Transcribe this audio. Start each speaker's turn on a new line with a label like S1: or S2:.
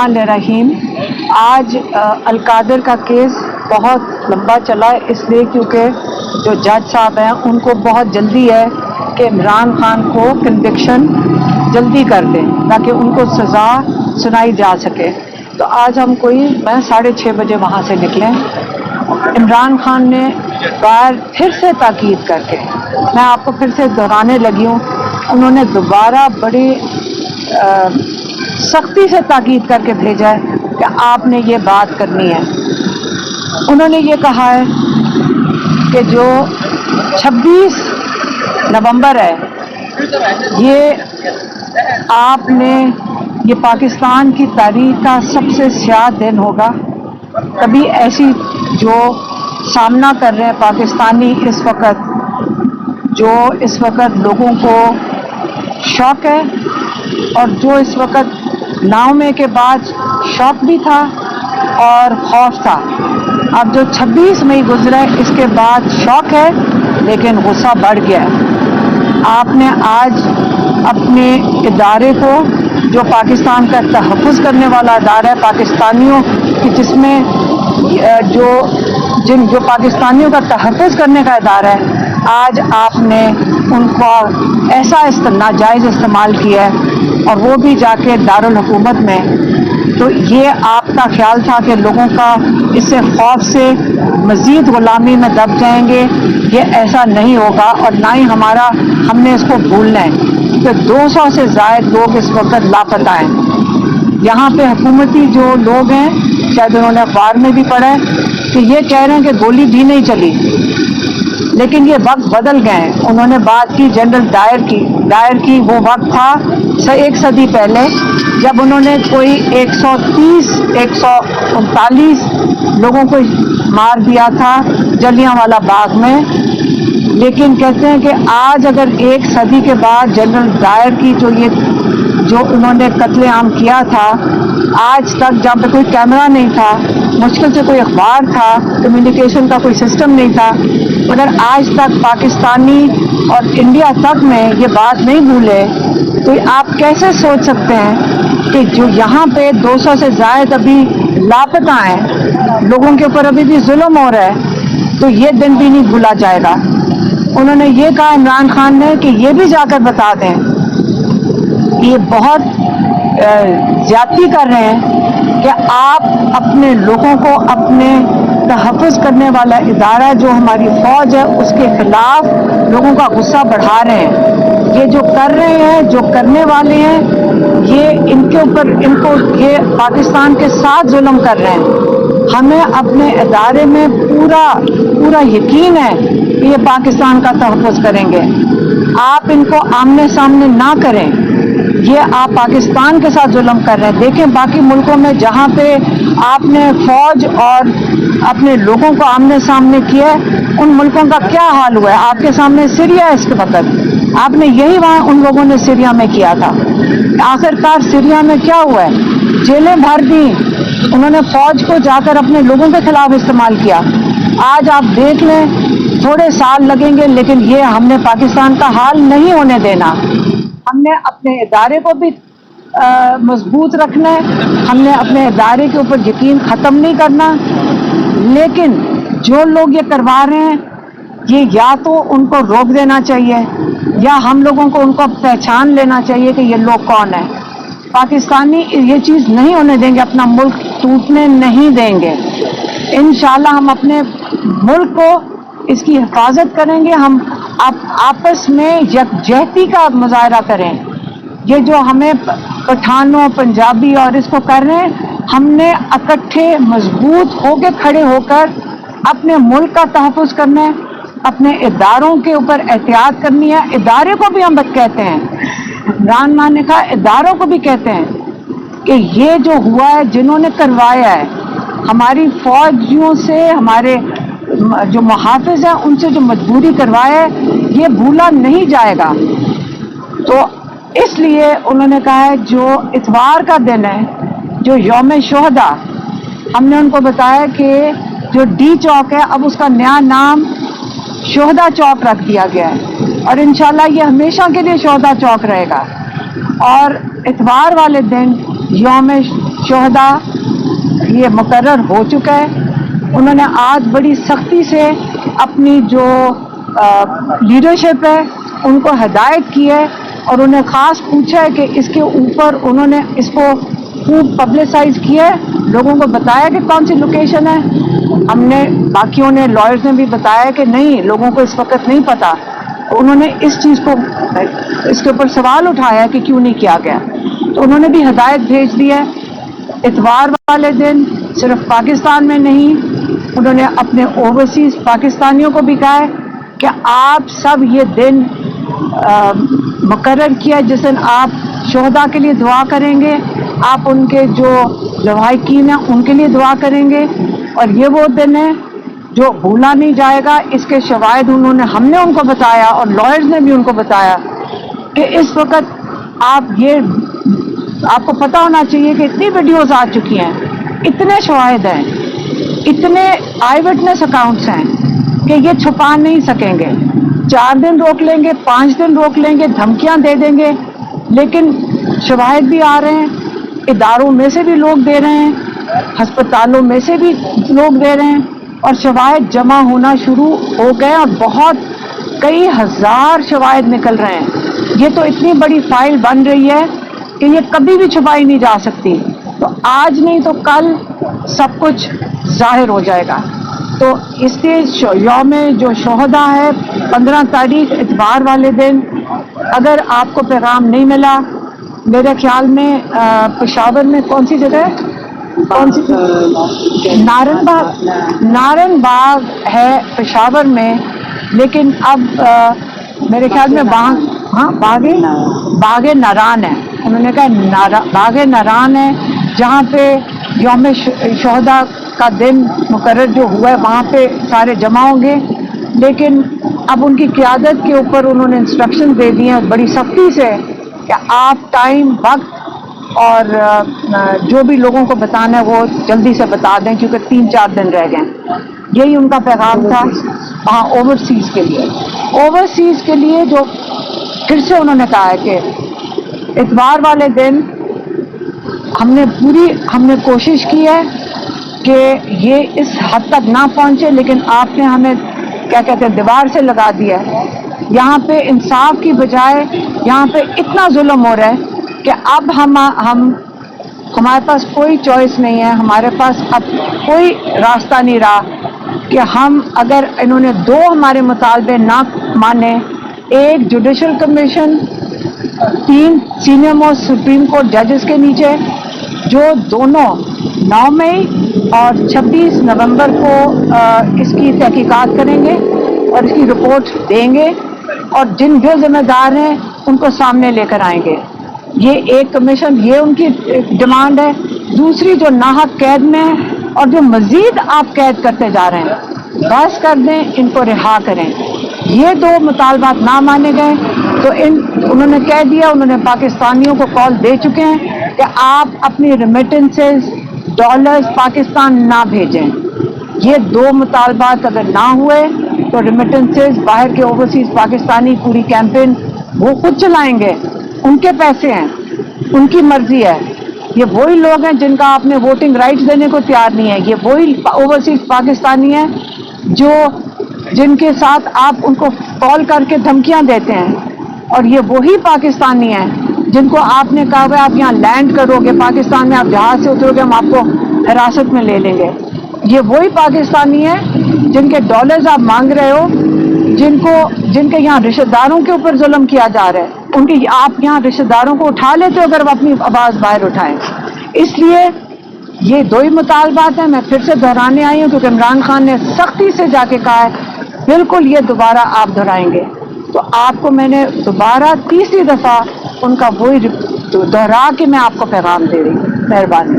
S1: रहीम। आज अलकादर का केस बहुत लंबा चला है, इसलिए क्योंकि जो जज साहब हैं उनको बहुत जल्दी है कि इमरान खान को कन्विक्शन जल्दी कर दें ताकि उनको सज़ा सुनाई जा सके। तो आज हम मैं 6:30 बजे वहाँ से निकले। इमरान खान ने फिर से ताकीद करके, मैं आपको फिर से दोहराने लगी हूँ, उन्होंने दोबारा बड़ी सख्ती से ताकीद करके भेजा है कि आपने ये बात करनी है। उन्होंने ये कहा है कि जो 26 नवंबर है ये पाकिस्तान की तारीख का सबसे स्याह दिन होगा। कभी ऐसी जो सामना कर रहे हैं पाकिस्तानी इस वक्त लोगों को शौक है, और जो इस वक्त नाउमे के बाद शौक भी था और खौफ था। अब जो 26 मई गुजरा है इसके बाद शौक है लेकिन गुस्सा बढ़ गया है। आपने आज अपने इदारे को, जो पाकिस्तान का तहफ़्फ़ुज़ करने वाला इदारा है पाकिस्तानियों की, जिसमें जो पाकिस्तानियों का तहफ़्फ़ुज़ करने का इदारा है, आज आपने उनका ऐसा नाजायज़ इस्तेमाल किया है, और वो भी जाके दारुल हुकूमत में। तो ये आपका ख्याल था कि लोगों का इससे खौफ से मज़ीद ग़ुलामी में दब जाएंगे, ये ऐसा नहीं होगा, और ना ही हमने इसको भूलना है कि 200 से ज़ायद लोग इस वक्त लापता हैं। यहाँ पे हुकूमती जो लोग हैं, शायद उन्होंने अखबार में भी पढ़ा है कि ये कह रहे हैं कि गोली भी नहीं चली, लेकिन ये वक्त बदल गए हैं। उन्होंने बात की जनरल डायर की वो वक्त था 1 सदी पहले, जब उन्होंने कोई 139 लोगों को मार दिया था जलियांवाला बाग में। लेकिन कहते हैं कि आज अगर 1 सदी के बाद जनरल डायर की जो उन्होंने कत्लेआम किया था, आज तक जहाँ पे कोई कैमरा नहीं था, मुश्किल से कोई अखबार था, कम्युनिकेशन का कोई सिस्टम नहीं था, मगर आज तक पाकिस्तानी और इंडिया तक में ये बात नहीं भूले, तो आप कैसे सोच सकते हैं कि जो यहाँ पे 200 से ज़ायद अभी लापता हैं, लोगों के ऊपर अभी भी जुल्म हो रहा है, तो ये दिन भी नहीं भूला जाएगा। उन्होंने ये कहा इमरान खान ने कि ये भी जाकर बता दें, ये बहुत ज्यादती कर रहे हैं कि आप अपने लोगों को, अपने तहफ़्फ़ुज़ करने वाला इदारा जो हमारी फ़ौज है उसके खिलाफ लोगों का गुस्सा बढ़ा रहे हैं। ये जो कर रहे हैं, जो करने वाले हैं, ये ये पाकिस्तान के साथ जुल्म कर रहे हैं। हमें अपने इदारे में पूरा यकीन है कि ये पाकिस्तान का तहफ़्फ़ुज़ करेंगे। आप इनको आमने सामने ना करें, ये आप पाकिस्तान के साथ जुल्म कर रहे हैं। देखें बाकी मुल्कों में जहाँ पे आपने फौज और अपने लोगों को आमने सामने किया, उन मुल्कों का क्या हाल हुआ है। आपके सामने सीरिया है, इसके वक्त आपने यही वहाँ उन लोगों ने सीरिया में किया था। आखिरकार सीरिया में क्या हुआ है, जेलें भर दी, उन्होंने फौज को जाकर अपने लोगों के खिलाफ इस्तेमाल किया। आज आप देख लें, थोड़े साल लगेंगे, लेकिन ये हमने पाकिस्तान का हाल नहीं होने देना। हमने अपने इदारे को भी मजबूत रखना है, हमने अपने इदारे के ऊपर यकीन ख़त्म नहीं करना। लेकिन जो लोग ये करवा रहे हैं, ये या तो उनको रोक देना चाहिए, या हम लोगों को उनको पहचान लेना चाहिए कि ये लोग कौन है। पाकिस्तानी ये चीज़ नहीं होने देंगे, अपना मुल्क टूटने नहीं देंगे। इंशाल्लाह हम अपने मुल्क को, इसकी हिफाजत करेंगे। हम आपस में यकजहती का मुजाहरा करें। ये जो हमें पठानों, पंजाबी और इसको कर रहे हैं, हमने इकट्ठे मजबूत होकर खड़े होकर अपने मुल्क का तहफ़्फ़ुज़ करना है, अपने इदारों के ऊपर एहतियात करनी है। इदारे को भी हम कहते हैं, इमरान खान ने कहा इदारों को भी कहते हैं कि ये जो हुआ है, जिन्होंने करवाया है, हमारी फौजियों से, हमारे जो मुहाफ़िज़ हैं उनसे जो मजबूरी करवाया है, ये भूला नहीं जाएगा। तो इसलिए उन्होंने कहा है जो इतवार का दिन है, जो यौम शुहदा, हमने उनको बताया कि जो डी चौक है अब उसका नया नाम शुहदा चौक रख दिया गया है, और इंशाल्लाह ये हमेशा के लिए शुहदा चौक रहेगा। और इतवार वाले दिन यौम शहदा ये मुकर्रर हो चुका है। उन्होंने आज बड़ी सख्ती से अपनी जो लीडरशिप है उनको हिदायत की है और उन्हें ख़ास पूछा है कि इसके ऊपर उन्होंने इसको खूब पब्लिसाइज किया है, लोगों को बताया कि कौन सी लोकेशन है। हमने बाकियों ने लॉयर्स ने भी बताया कि नहीं, लोगों को इस वक्त नहीं पता। उन्होंने इस चीज़ को इसके ऊपर सवाल उठाया कि क्यों नहीं किया गया, तो उन्होंने भी हिदायत भेज दी है। इतवार वाले दिन सिर्फ पाकिस्तान में नहीं, उन्होंने अपने ओवरसीज़ पाकिस्तानियों को भी कहा है कि आप सब ये दिन मुकर्रर किया जिस दिन आप शहदा के लिए दुआ करेंगे, आप उनके जो लवाहिकीन हैं उनके लिए दुआ करेंगे, और ये वो दिन है जो भूला नहीं जाएगा। इसके शवाहिद हमने उनको बताया और लॉयर्स ने भी उनको बताया कि इस वक्त आपको पता होना चाहिए कि इतनी वीडियोस आ चुकी हैं, इतने शवाहिद हैं, इतने आई विटनेस अकाउंट्स हैं कि ये छुपा नहीं सकेंगे। 4 दिन रोक लेंगे, 5 दिन रोक लेंगे, धमकियां दे देंगे, लेकिन शवाहिद भी आ रहे हैं, इदारों में से भी लोग दे रहे हैं, हस्पतालों में से भी लोग दे रहे हैं, और शवाहिद जमा होना शुरू हो गए और बहुत कई हज़ार शवाहिद निकल रहे हैं। ये तो इतनी बड़ी फाइल बन रही है कि ये कभी भी छुपाई नहीं जा सकती। तो आज नहीं तो कल सब कुछ जाहिर हो जाएगा। तो इसलिए यौम जो शहदा है 15 तारीख इतवार वाले दिन, अगर आपको पैगाम नहीं मिला, मेरे ख्याल में पेशावर में कौन सी जगह है, कौन सी, नारन बाग है पेशावर में, लेकिन अब मेरे ख्याल में बागे नारान है। उन्होंने कहा बागे नारान है, जहाँ पे यौम शहदा का दिन मुकर्रर जो हुआ है वहाँ पे सारे जमा होंगे। लेकिन अब उनकी क़यादत के ऊपर उन्होंने इंस्ट्रक्शन दे दिए हैं बड़ी सख्ती से कि आप टाइम, वक्त और जो भी लोगों को बताना है वो जल्दी से बता दें, क्योंकि 3-4 दिन रह गए। यही उनका पैगाम था। हाँ, ओवरसीज़ के लिए जो फिर से उन्होंने कहा है कि इतवार वाले दिन हमने कोशिश की है कि ये इस हद तक ना पहुंचे, लेकिन आपने हमें क्या कहते हैं दीवार से लगा दिया है। यहाँ पे इंसाफ की बजाय यहाँ पे इतना जुल्म हो रहा है कि अब हमारे पास कोई चॉइस नहीं है, हमारे पास अब कोई रास्ता नहीं रहा कि हम, अगर इन्होंने 2 हमारे मुतालबे ना माने, 1 judicial commission, 3 senior most supreme court जजेस के नीचे, जो दोनों 9 मई और 26 नवंबर को इसकी तहकीकात करेंगे और इसकी रिपोर्ट देंगे, और जिन जो जिम्मेदार हैं उनको सामने लेकर आएंगे। ये एक कमीशन, ये उनकी डिमांड है। दूसरी, जो नाहक कैद में है और जो मजीद आप कैद करते जा रहे हैं, बस कर दें, इनको रिहा करें। ये 2 मुतालबात ना माने गए तो उन्होंने कह दिया, उन्होंने पाकिस्तानियों को कॉल दे चुके हैं कि आप अपनी रेमिटेंसेस डॉलर्स पाकिस्तान ना भेजें। ये 2 मुतालबात अगर ना हुए तो रेमिटेंसेस बाहर के ओवरसीज पाकिस्तानी पूरी कैंपेन वो खुद चलाएंगे, उनके पैसे हैं, उनकी मर्जी है। ये वही लोग हैं जिनका आपने वोटिंग राइट्स देने को तैयार नहीं है। ये वही ओवरसीज पाकिस्तानी हैं जिनके साथ आप उनको कॉल करके धमकियां देते हैं, और ये वही पाकिस्तानी हैं जिनको आपने कहा हुआ आप यहाँ लैंड करोगे, पाकिस्तान में आप जहाज से उतरोगे, हम आपको हिरासत में ले लेंगे। ये वही पाकिस्तानी हैं जिनके डॉलर्स आप मांग रहे हो, जिनके यहाँ रिश्तेदारों के ऊपर जुल्म किया जा रहा है। उनके आप यहाँ रिश्तेदारों को उठा लेते हो अगर वो अपनी आवाज़ बाहर उठाएं। इसलिए ये 2 ही मुतालबात हैं। मैं फिर से दोहराने आई हूँ क्योंकि इमरान खान ने सख्ती से जाके कहा है बिल्कुल ये दोबारा आप दोहराएंगे, तो आपको मैंने दोबारा तीसरी दफ़ा उनका वही दोहरा के मैं आपको पैगाम दे रही हूँ। मेहरबानी।